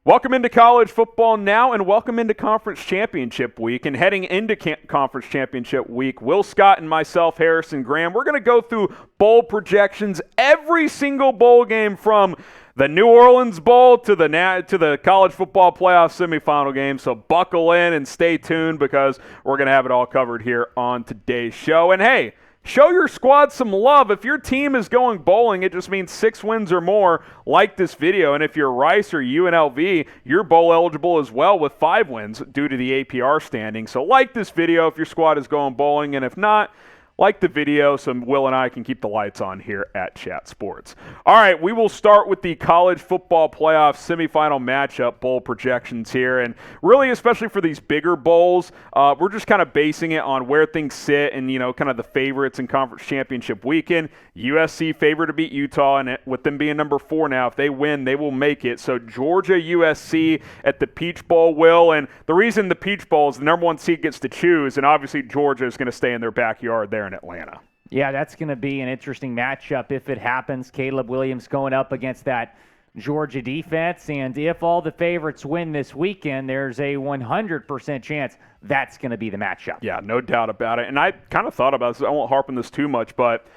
Welcome into college football now, and welcome into Conference Championship Week. And heading into Conference Championship Week, Will Scott and myself, Harrison Graham, we're going to go through bowl projections, every single bowl game from the New Orleans Bowl to the college football playoff semifinal game. So buckle in and stay tuned because we're going to have it all covered here on today's show. And hey, show your squad some love. If your team is going bowling, it just means 6 wins or more. Like this video. And if you're Rice or UNLV, you're bowl eligible as well with 5 wins due to the APR standing. So like this video if your squad is going bowling, and if not, like the video so Will and I can keep the lights on here at Chat Sports. All right, we will start with the college football playoff semifinal matchup bowl projections here. And really, especially for these bigger bowls, we're just kind of basing it on where things sit and, kind of the favorites in conference championship weekend. USC favored to beat Utah, and with them being number 4 now, if they win, they will make it. So Georgia, USC at the Peach Bowl, Will. And the reason the Peach Bowl is the number 1 seed gets to choose, and obviously Georgia is going to stay in their backyard there in Atlanta. Yeah, that's going to be an interesting matchup if it happens. Caleb Williams going up against that Georgia defense, and if all the favorites win this weekend, there's a 100% chance that's going to be the matchup. Yeah, no doubt about it. And I kind of thought about this. I won't harp on this too much, but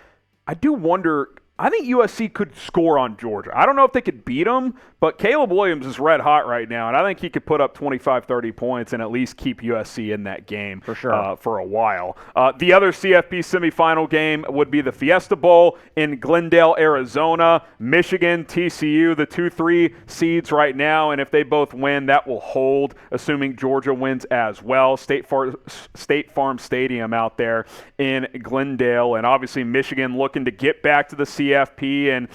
I do wonder. I think USC could score on Georgia. I don't know if they could beat them, but Caleb Williams is red hot right now, and I think he could put up 25, 30 points and at least keep USC in that game for sure for a while. The other CFP semifinal game would be the Fiesta Bowl in Glendale, Arizona. Michigan, TCU, the 2-3 seeds right now, and if they both win, that will hold, assuming Georgia wins as well. State Farm Stadium out there in Glendale, and obviously Michigan looking to get back to the CFP and,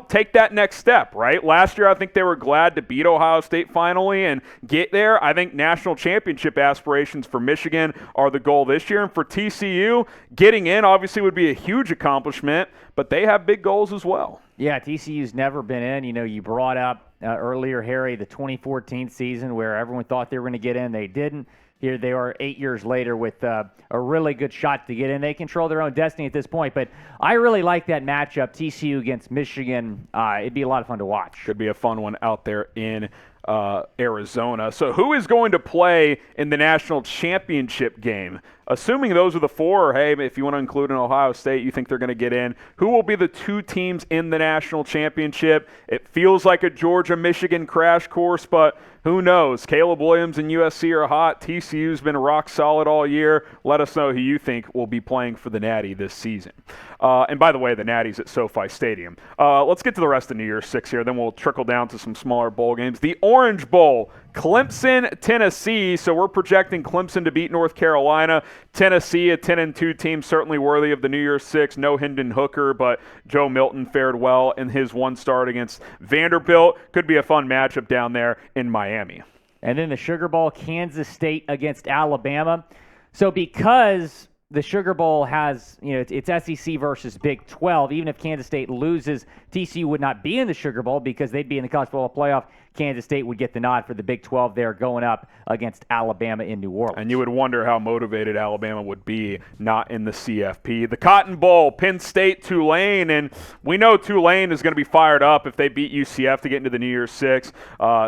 take that next step, right? Last year, I think they were glad to beat Ohio State finally and get there. I think national championship aspirations for Michigan are the goal this year. And for TCU, getting in obviously would be a huge accomplishment, but they have big goals as well. Yeah, TCU's never been in. You brought up earlier, Harry, the 2014 season where everyone thought they were going to get in. They didn't. Here they are 8 years later with a really good shot to get in. They control their own destiny at this point, but I really like that matchup, TCU against Michigan. It'd be a lot of fun to watch. Could be a fun one out there in Arizona. So who is going to play in the national championship game? Assuming those are the 4, or hey, if you want to include an Ohio State, you think they're going to get in. Who will be the 2 teams in the national championship? It feels like a Georgia-Michigan crash course, but who knows? Caleb Williams and USC are hot. TCU's been rock solid all year. Let us know who you think will be playing for the Natty this season. And by the way, the Natty's at SoFi Stadium. Let's get to the rest of New Year's 6 here, then we'll trickle down to some smaller bowl games. The Orange Bowl, Clemson-Tennessee. So we're projecting Clemson to beat North Carolina. Tennessee, a 10-2 team, certainly worthy of the New Year's 6. No Hendon Hooker, but Joe Milton fared well in his one start against Vanderbilt. Could be a fun matchup down there in Miami. And then the Sugar Bowl, Kansas State against Alabama. So because the Sugar Bowl has, it's SEC versus Big 12. Even if Kansas State loses, TCU would not be in the Sugar Bowl because they'd be in the college football playoff. Kansas State would get the nod for the Big 12 there going up against Alabama in New Orleans. And you would wonder how motivated Alabama would be not in the CFP. The Cotton Bowl, Penn State-Tulane, and we know Tulane is going to be fired up if they beat UCF to get into the New Year's 6.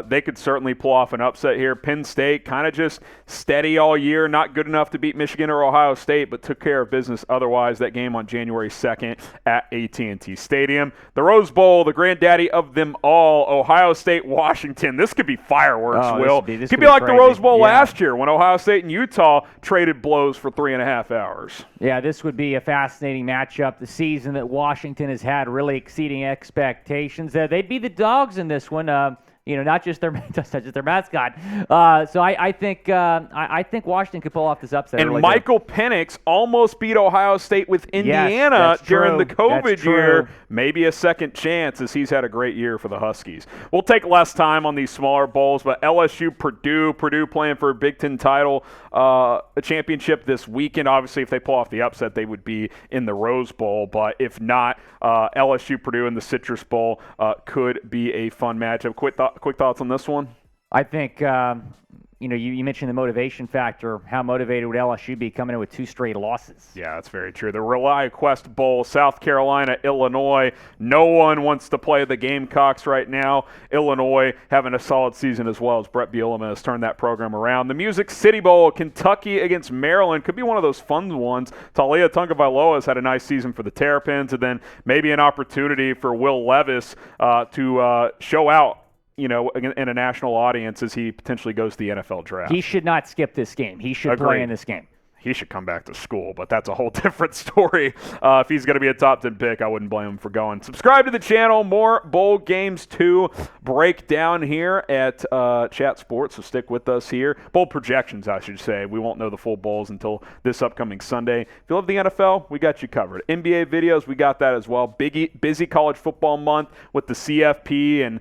They could certainly pull off an upset here. Penn State kind of just steady all year, not good enough to beat Michigan or Ohio State, but took care of business otherwise. That game on January 2nd at AT&T Stadium. The Rose Bowl, the granddaddy of them all, Ohio State-Washington. This could be fireworks, Will. This could be like crazy. The Rose Bowl last year when Ohio State and Utah traded blows for 3.5 hours. Yeah, this would be a fascinating matchup. The season that Washington has had really exceeding expectations. They'd be the dogs in this one. Not just their mascot. So I think Washington could pull off this upset. And really Michael Penix almost beat Ohio State with Indiana during the COVID year. Maybe a second chance as he's had a great year for the Huskies. We'll take less time on these smaller bowls, but LSU, Purdue playing for a Big Ten title, a championship this weekend. Obviously, if they pull off the upset, they would be in the Rose Bowl. But if not, LSU, Purdue in the Citrus Bowl could be a fun matchup. Quick thoughts on this one? I think you mentioned the motivation factor. How motivated would LSU be coming in with 2 straight losses? Yeah, that's very true. The ReliaQuest Bowl, South Carolina, Illinois. No one wants to play the Gamecocks right now. Illinois having a solid season as well as Brett Bielema has turned that program around. The Music City Bowl, Kentucky against Maryland, could be one of those fun ones. Talia Tagovailoa has had a nice season for the Terrapins, and then maybe an opportunity for Will Levis to show out in a national audience as he potentially goes to the NFL draft. He should not skip this game. He should play in this game. He should come back to school, but that's a whole different story. If he's going to be a top 10 pick, I wouldn't blame him for going. Subscribe to the channel. More bowl games to break down here at Chat Sports, so stick with us here. Bowl projections, I should say. We won't know the full bowls until this upcoming Sunday. If you love the NFL, we got you covered. NBA videos, we got that as well. Busy college football month with the CFP and,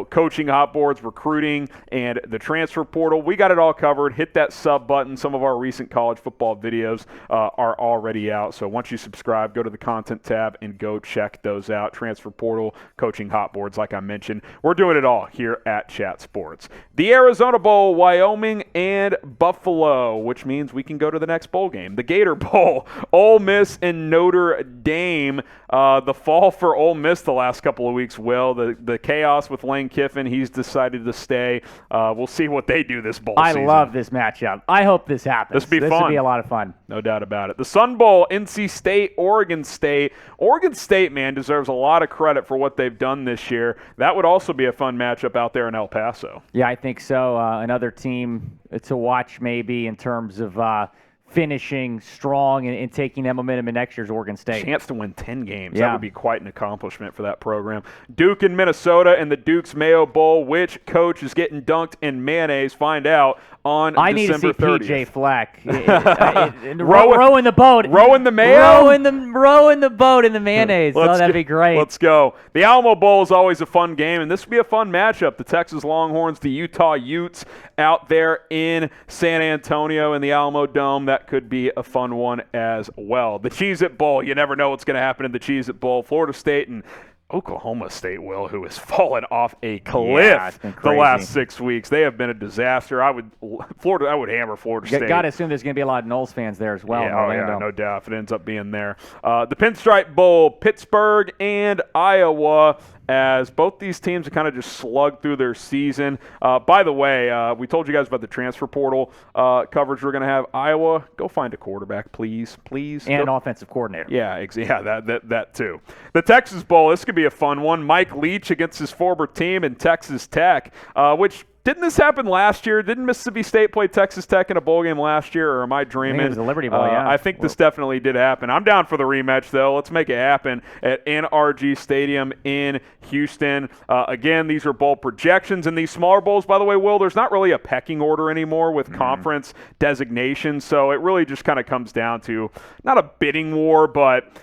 coaching hot boards, recruiting, and the transfer portal. We got it all covered. Hit that sub button. Some of our recent college football videos are already out. So once you subscribe, go to the content tab and go check those out. Transfer portal, coaching hot boards, like I mentioned. We're doing it all here at Chat Sports. The Arizona Bowl, Wyoming and Buffalo, which means we can go to the next bowl game. The Gator Bowl, Ole Miss and Notre Dame. The fall for Ole Miss the last couple of weeks, Will. The chaos with Lane Kiffin, he's decided to stay. We'll see what they do this bowl season. I love this matchup. I hope this happens. This will be fun. This will be a lot of fun. No doubt about it. The Sun Bowl, NC State, Oregon State. Oregon State, man, deserves a lot of credit for what they've done this year. That would also be a fun matchup out there in El Paso. Yeah, I think so. Another team to watch maybe in terms of finishing strong and taking that momentum in next year's Oregon State. Chance to win 10 games. Yeah. That would be quite an accomplishment for that program. Duke in Minnesota and the Duke's Mayo Bowl. Which coach is getting dunked in mayonnaise? Find out on December 30th. I need to see PJ Fleck rowing the boat. Rowing the mayo? Rowing the boat in the mayonnaise. That'd be great. Let's go. The Alamo Bowl is always a fun game, and this would be a fun matchup. The Texas Longhorns, the Utah Utes out there in San Antonio in the Alamo Dome. That could be a fun one as well. The Cheez-It Bowl, you never know what's going to happen in the Cheez-It Bowl. Florida State and Oklahoma State, Will, who has fallen off a cliff the last 6 weeks. They have been a disaster. I would hammer Florida State. Got to assume there's going to be a lot of Knowles fans there as well. Yeah, no doubt. If it ends up being there. The Pinstripe Bowl, Pittsburgh and Iowa, as both these teams have kind of just slugged through their season. By the way, we told you guys about the transfer portal coverage we're going to have. Iowa, go find a quarterback, please. And an offensive coordinator. Yeah, that too. The Texas Bowl, this could be a fun one. Mike Leach against his former team in Texas Tech, which didn't this happen last year? Didn't Mississippi State play Texas Tech in a bowl game last year, or am I dreaming? I think it was the Liberty Bowl, yeah. I think this definitely did happen. I'm down for the rematch, though. Let's make it happen at NRG Stadium in Houston. Again, these are bowl projections. And these smaller bowls, by the way, Will, there's not really a pecking order anymore with conference designations, so it really just kind of comes down to not a bidding war, but,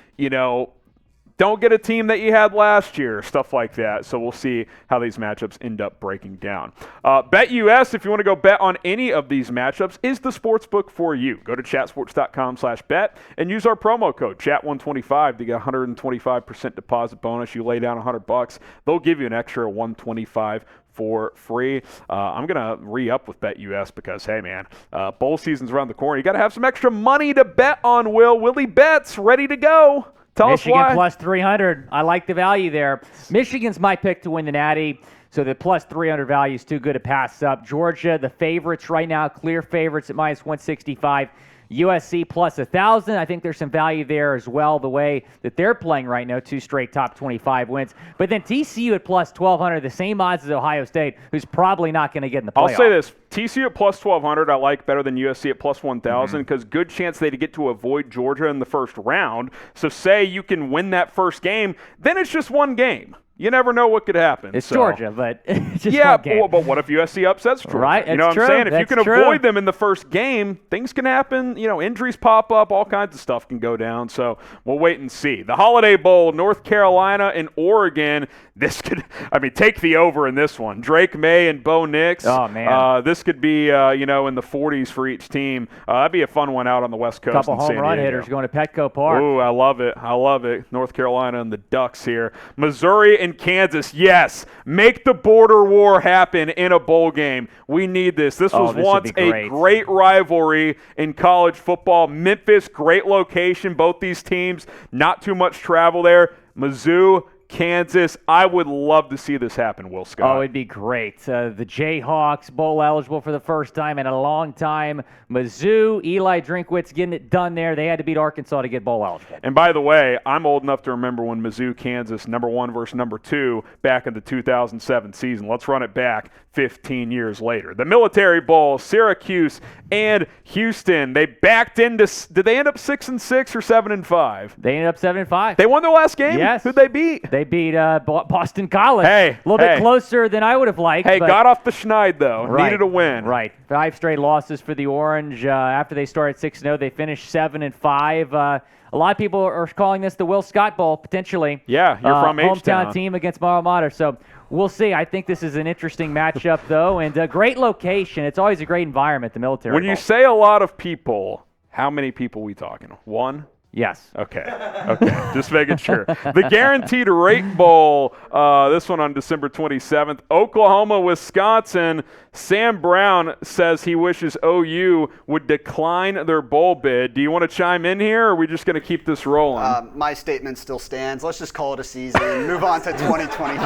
don't get a team that you had last year, stuff like that. So we'll see how these matchups end up breaking down. BetUS, if you want to go bet on any of these matchups, is the sports book for you. Go to chatsports.com/bet and use our promo code chat125 to get 125% deposit bonus. You lay down $100, they'll give you an extra $125 for free. I'm going to re-up with BetUS because, hey, man, bowl season's around the corner. You got to have some extra money to bet on, Will. Willie Betts, ready to go. Tell Michigan us why. plus 300. I like the value there. Michigan's my pick to win the Natty, so the plus 300 value is too good to pass up. Georgia, the favorites right now, clear favorites at minus 165. USC plus 1,000. I think there's some value there as well, the way that they're playing right now, 2 straight top 25 wins. But then TCU at plus 1,200, the same odds as Ohio State, who's probably not going to get in the playoff. I'll say this. TCU at plus 1,200 I like better than USC at plus 1,000 because good chance they get to avoid Georgia in the first round. So say you can win that first game, then it's just one game. You never know what could happen. It's Georgia, but it's just one game. Yeah, but what if USC upsets Georgia? Right, you know what I'm saying? If you can avoid them in the first game, things can happen. Injuries pop up, all kinds of stuff can go down. So we'll wait and see. The Holiday Bowl, North Carolina and Oregon. This could, take the over in this one. Drake May and Bo Nix. Oh, man. This could be, in the 40s for each team. That'd be a fun one out on the West Coast. Couple home run hitters going to Petco Park. Ooh, I love it. North Carolina and the Ducks here. Missouri and and Kansas. Yes, make the border war happen in a bowl game. We need this. This was once a great rivalry in college football. Memphis, great location. Both these teams, not too much travel there. Mizzou, Kansas, I would love to see this happen, Will Scott. Oh, it'd be great. The Jayhawks bowl eligible for the first time in a long time. Mizzou, Eli Drinkwitz getting it done there. They had to beat Arkansas to get bowl eligible. And by the way, I'm old enough to remember when Mizzou, Kansas, #1 versus #2 back in the 2007 season. Let's run it back 15 years later. The Military Bowl, Syracuse and Houston. They backed into. Did they end up 6-6 or 7-5? They ended up 7-5. They won their last game. Yes. Who'd they beat? They beat Boston College. Hey, a little bit closer than I would have liked. Hey, got off the schneid though. Right, needed a win. Right. 5 straight losses for the Orange. After they started 6-0, they finished 7-5. A lot of people are calling this the Will Scott Bowl, potentially. Yeah, you're from H-Town. Hometown team against my alma mater. So we'll see. I think this is an interesting matchup, though, and a great location. It's always a great environment, the Military When Bowl. you say a lot of people, how many people we talking? One? Yes. Okay. Just making sure. The Guaranteed Rate Bowl, this one on December 27th. Oklahoma, Wisconsin. Sam Brown says he wishes OU would decline their bowl bid. Do you want to chime in here, or are we just going to keep this rolling? My statement still stands. Let's just call it a season. Move on to 2023.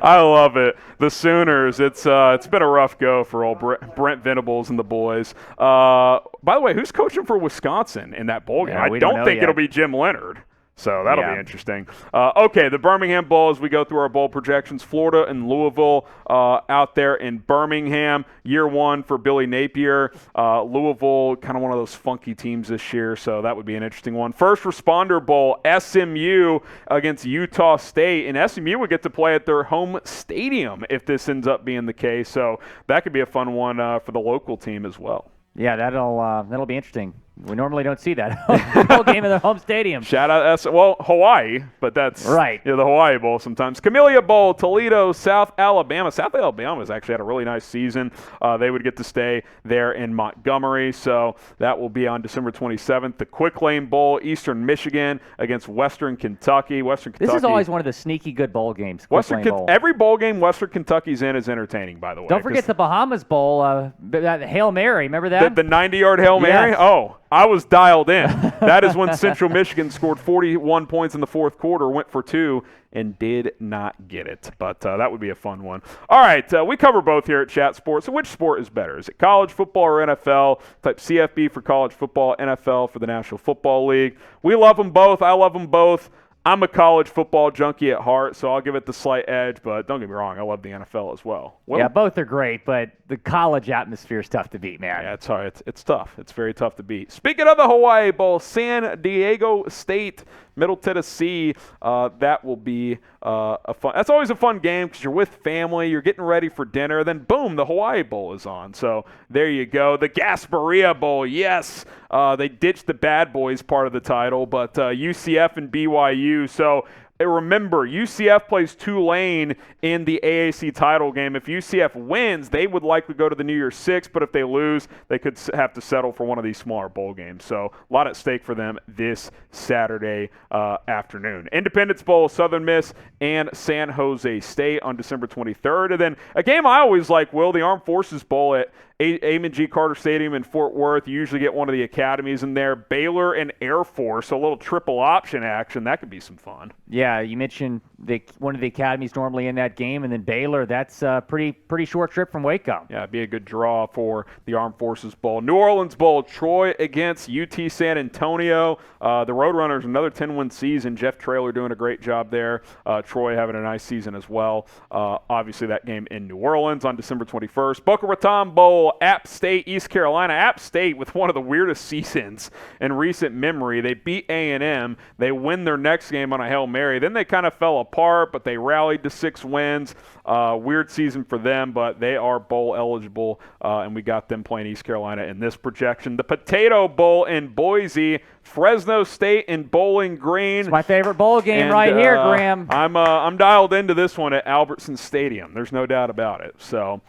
I love it. The Sooners. It's been a rough go for old Brent Venables and the boys. By the way, who's coaching for Wisconsin in that bowl game? Yeah, I don't think it'll be Jim Leonard. So that'll be interesting. Okay, the Birmingham Bowl, as we go through our bowl projections. Florida and Louisville out there in Birmingham. Year one for Billy Napier. Louisville, kind of one of those funky teams this year, so that would be an interesting one. First Responder Bowl, SMU against Utah State. And SMU would get to play at their home stadium if this ends up being the case. So that could be a fun one for the local team as well. Yeah, that'll be interesting. We normally don't see that bowl game in their home stadium. Shout out, Hawaii, but that's right. The Hawaii Bowl sometimes. Camellia Bowl, Toledo, South Alabama. South Alabama has actually had a really nice season. They would get to stay there in Montgomery, so that will be on December 27th. The Quick Lane Bowl, Eastern Michigan against Western Kentucky. This is always one of the sneaky good bowl games. Every bowl game Western Kentucky's in is entertaining, by the way. Don't forget the Bahamas Bowl, that Hail Mary. Remember that? The 90-yard Hail Mary? Yes. Oh, I was dialed in. That is when Central Michigan scored 41 points in the fourth quarter, went for 2, and did not get it. But that would be a fun one. All right, we cover both here at Chat Sports. So which sport is better? Is it college football or NFL? Type CFP for college football, NFL for the National Football League. We love them both. I love them both. I'm a college football junkie at heart, so I'll give it the slight edge, but don't get me wrong, I love the NFL as well. Yeah, both are great, but the college atmosphere is tough to beat, man. Yeah, it's hard. It's tough. It's very tough to beat. Speaking of the Hawaii Bowl, San Diego State, Middle Tennessee, that will be that's always a fun game because you're with family, you're getting ready for dinner, then boom, the Hawaii Bowl is on. So there you go. The Gasparilla Bowl, yes, they ditched the Bad Boys part of the title, but UCF and BYU. So remember, UCF plays Tulane in the AAC title game. If UCF wins, they would likely go to the New Year's Six, but if they lose, they could have to settle for one of these smaller bowl games. So a lot at stake for them this Saturday afternoon. Independence Bowl, Southern Miss and San Jose State on December 23rd. And then a game I always like, Will, the Armed Forces Bowl at Amon G. Carter Stadium in Fort Worth. You usually get one of the academies in there. Baylor and Air Force, so a little triple option action. That could be some fun. Yeah, you mentioned one of the academies normally in that game, and then Baylor. That's a pretty short trip from Waco. Yeah, it'd be a good draw for the Armed Forces Bowl. New Orleans Bowl, Troy against UT San Antonio. The Roadrunners, another 10-win season. Jeff Traylor doing a great job there. Troy having a nice season as well. Obviously, that game in New Orleans on December 21st. Boca Raton Bowl, App State, East Carolina. App State with one of the weirdest seasons in recent memory. They beat A&M. They win their next game on a Hail Mary. Then they kind of fell apart, but they rallied to 6 wins. Weird season for them, but they are bowl eligible, and we got them playing East Carolina in this projection. The Potato Bowl in Boise, Fresno State and Bowling Green. It's my favorite bowl game right here, Graham. I'm dialed into this one at Albertson Stadium. There's no doubt about it. So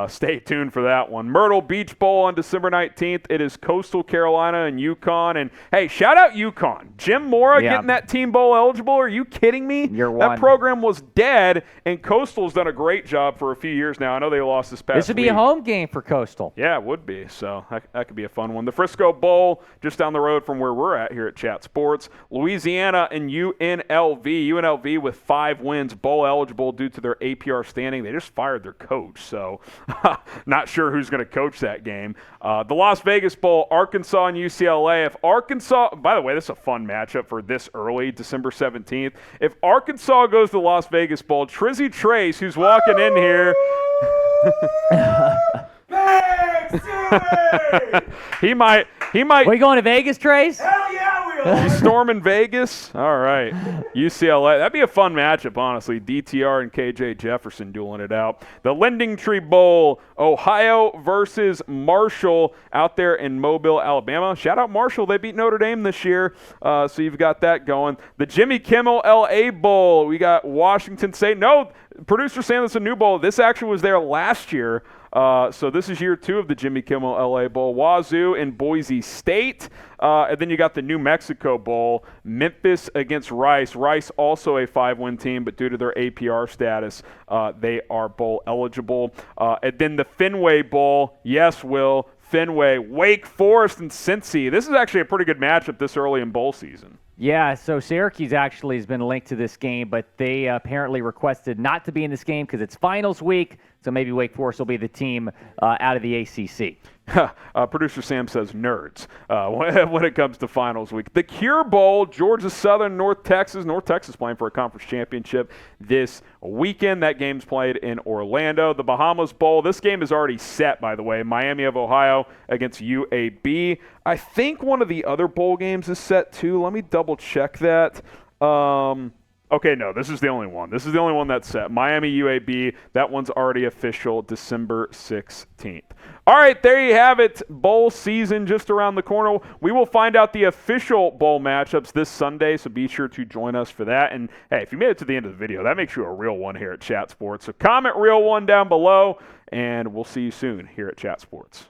Stay tuned for that one. Myrtle Beach Bowl on December 19th. It is Coastal Carolina and UConn. And, hey, shout out UConn. Jim Mora getting that team bowl eligible. Are you kidding me? That program was dead, and Coastal's done a great job for a few years now. I know they lost this past week. This would be a home game for Coastal. Yeah, it would be. So that could be a fun one. The Frisco Bowl, just down the road from where we're at here at Chat Sports. Louisiana and UNLV. UNLV with 5 wins, bowl eligible due to their APR standing. They just fired their coach, so not sure who's going to coach that game. The Las Vegas Bowl, Arkansas and UCLA. If Arkansas, by the way, this is a fun matchup for this early, December 17th. If Arkansas goes to the Las Vegas Bowl, Trizzy Trace, who's walking in here. he might. Are you going to Vegas, Trace? Hell yeah, we are. He's storming Vegas? All right. UCLA. That'd be a fun matchup, honestly. DTR and KJ Jefferson dueling it out. The Lending Tree Bowl, Ohio versus Marshall out there in Mobile, Alabama. Shout out Marshall. They beat Notre Dame this year, so you've got that going. The Jimmy Kimmel LA Bowl. We got Washington State. No, producer saying this is a new bowl. This actually was there last year. So this is year 2 of the Jimmy Kimmel LA Bowl. Wazoo and Boise State. And then you got the New Mexico Bowl, Memphis against Rice. Rice also a 5-win team, but due to their APR status, they are bowl eligible. And then the Fenway Bowl, yes, Will, Fenway, Wake Forest and Cincy. This is actually a pretty good matchup this early in bowl season. Yeah, so Syracuse actually has been linked to this game, but they apparently requested not to be in this game because it's finals week, so maybe Wake Forest will be the team out of the ACC. Producer Sam says nerds when it comes to finals week. The Cure Bowl, Georgia Southern, North Texas. North Texas playing for a conference championship this weekend. That game's played in Orlando. The Bahamas Bowl, this game is already set, by the way. Miami of Ohio against UAB. I think one of the other bowl games is set too. Let me double check that. Okay, no, this is the only one. This is the only one that's set. Miami, UAB, that one's already official, December 16th. All right, there you have it. Bowl season just around the corner. We will find out the official bowl matchups this Sunday, so be sure to join us for that. And, hey, if you made it to the end of the video, that makes you a real one here at Chat Sports. So comment real one down below, and we'll see you soon here at Chat Sports.